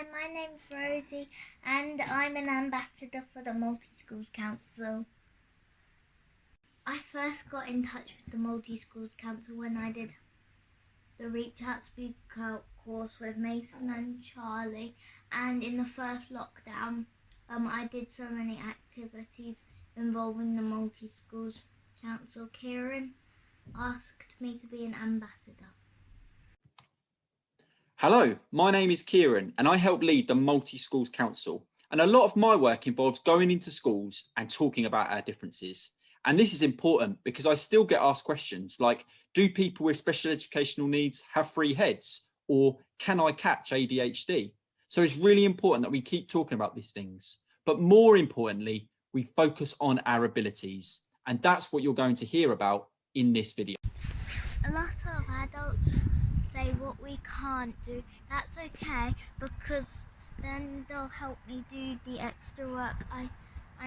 Hi, my name's Rosie and I'm an ambassador for the Multi-Schools Council. I first got in touch with the Multi-Schools Council when I did the Reach Out Speak Out course with Mason and Charlie, and in the first lockdown I did so many activities involving the Multi-Schools Council. Kieran asked me to be an ambassador. Hello, my name is Kieran and I help lead the Multi-Schools Council. And a lot of my work involves going into schools and talking about our differences. And this is important because I still get asked questions like, do people with special educational needs have three heads? Or can I catch ADHD? So it's really important that we keep talking about these things. But more importantly, we focus on our abilities. And that's what you're going to hear about in this video. A lot of adults say what we can't do. That's okay, because then they'll help me do the extra work I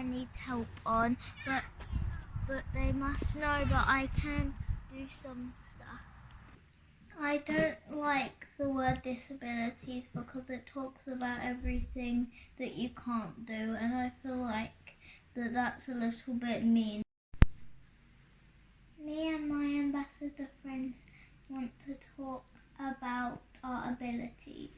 need help on, but they must know that I can do some stuff. I don't like the word disabilities because it talks about everything that you can't do, and I feel like that's a little bit mean. Me and my ambassador friends want to talk about our abilities.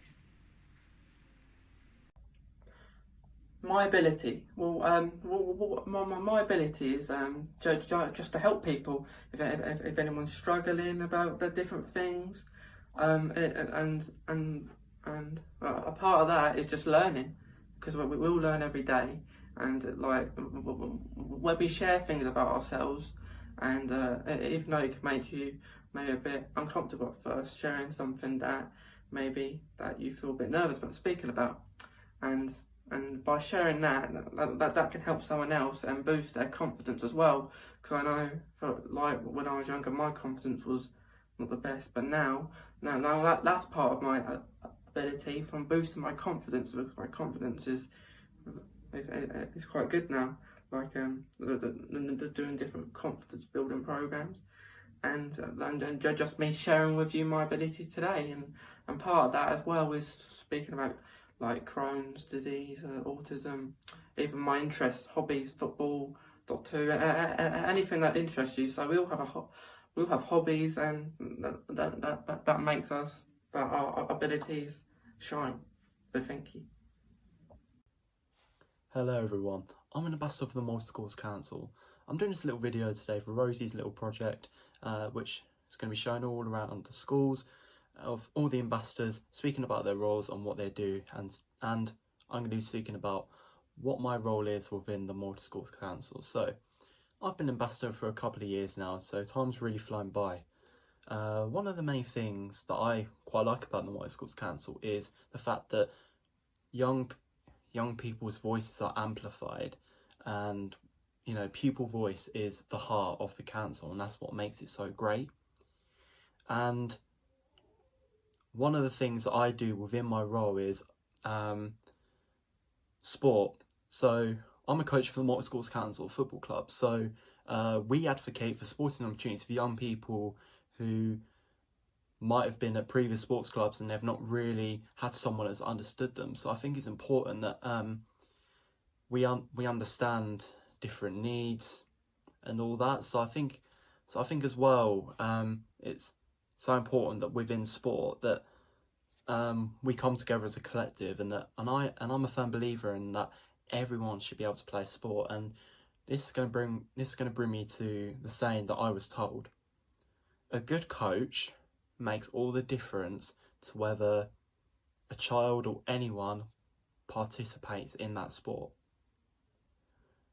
My ability, my ability is just to help people if anyone's struggling about the different things, and a part of that is just learning, because we all learn every day, and like when we share things about ourselves, and even though it can make you maybe a bit uncomfortable at first, sharing something that maybe that you feel a bit nervous about speaking about, and by sharing that can help someone else and boost their confidence as well. Because I know, like when I was younger, my confidence was not the best, but now that's part of my ability from boosting my confidence, because my confidence is quite good now. Like doing different confidence building programs, and just me sharing with you my ability today, and part of that as well is speaking about like Crohn's disease, autism, even my interests, hobbies, football, Doctor Who, anything that interests you. So we all have hobbies, and that makes us, that our abilities shine. So thank you. Hello everyone, I'm an ambassador for the Multi-Schools Council. I'm doing this little video today for Rosie's little project, which is going to be shown all around the schools of all the ambassadors, speaking about their roles and what they do, and I'm going to be speaking about what my role is within the Multi-Schools Council. So I've been ambassador for a couple of years now, so time's really flown by. One of the main things that I quite like about the Multi-Schools Council is the fact that young people's voices are amplified, and pupil voice is the heart of the council, and that's what makes it so great. And one of the things that I do within my role is sport. So I'm a coach for the Multi-Schools Council Football Club, so we advocate for sporting opportunities for young people who might have been at previous sports clubs and they've not really had someone that's understood them. So I think it's important that we understand different needs and all that. So I think as well, it's so important that within sport that we come together as a collective, and I'm a firm believer in that everyone should be able to play sport. And this is going to bring me to the saying that I was told: a good coach makes all the difference to whether a child or anyone participates in that sport.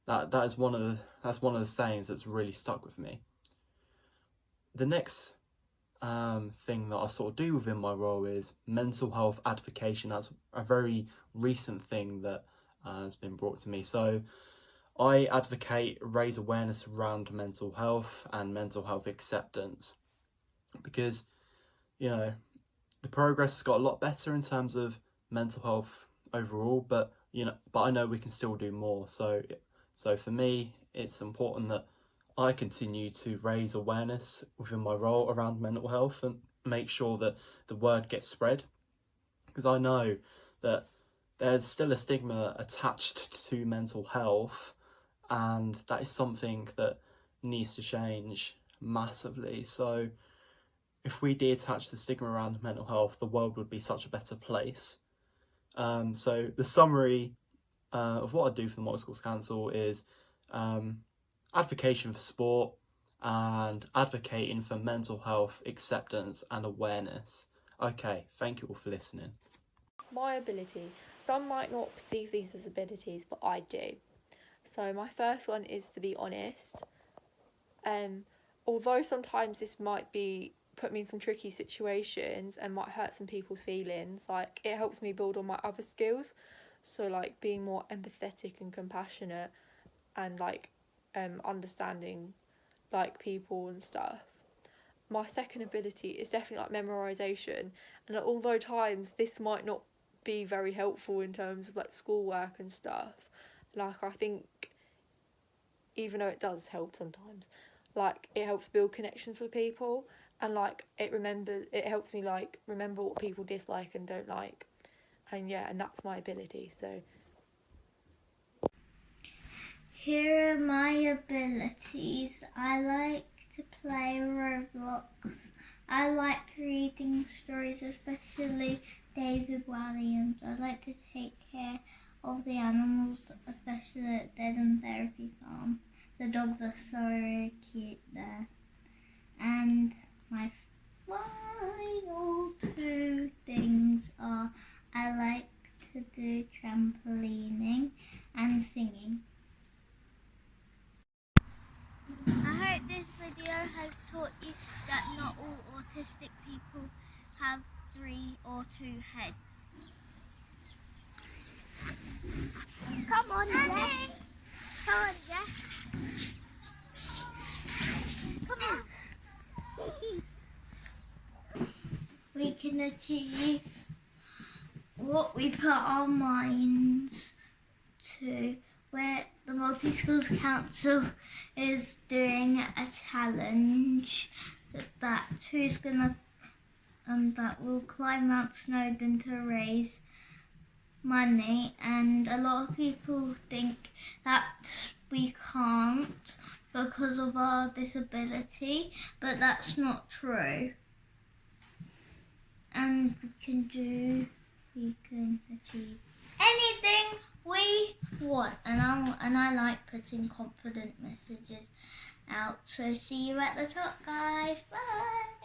That's one of the sayings that's really stuck with me. The next thing that I sort of do within my role is mental health advocacy. That's a very recent thing that has been brought to me. So I advocate, raise awareness around mental health and mental health acceptance, because the progress has got a lot better in terms of mental health overall, but I know we can still do more. So for me, it's important that I continue to raise awareness within my role around mental health and make sure that the word gets spread, because I know that there's still a stigma attached to mental health, and that is something that needs to change massively. So if we detach the stigma around mental health, the world would be such a better place. So the summary of what I do for the Multi Schools Council is advocacy for sport and advocating for mental health acceptance and awareness. Okay, thank you all for listening. My ability. Some might not perceive these as abilities, but I do. So my first one is to be honest. Although sometimes this might put me in some tricky situations and might hurt some people's feelings, like it helps me build on my other skills. So like being more empathetic and compassionate and like understanding like people and stuff. My second ability is definitely like memorization, and although times this might not be very helpful in terms of like schoolwork and stuff, like I think even though it does help sometimes, like it helps build connections with people, and like it helps me like remember what people dislike and don't like, and yeah, and that's my ability. So here are my abilities. I like to play Roblox. I like reading stories, especially David Walliams. I like to take care of the animals, especially at Dead and Therapy Farm. The dogs are so cute there. And my final two things are I like to do trampolining and singing. I hope this video has taught you that not all autistic people have 3 or 2 heads. Come on, Jess. Come on, Jess. Come on. We can achieve what we put our minds to. Where the Multi Schools Council is doing a challenge that that will climb Mount Snowdon to raise money, and a lot of people think that we can't because of our disability, but that's not true. And we can achieve anything we want, and I like putting confident messages out. So see you at the top, guys. Bye.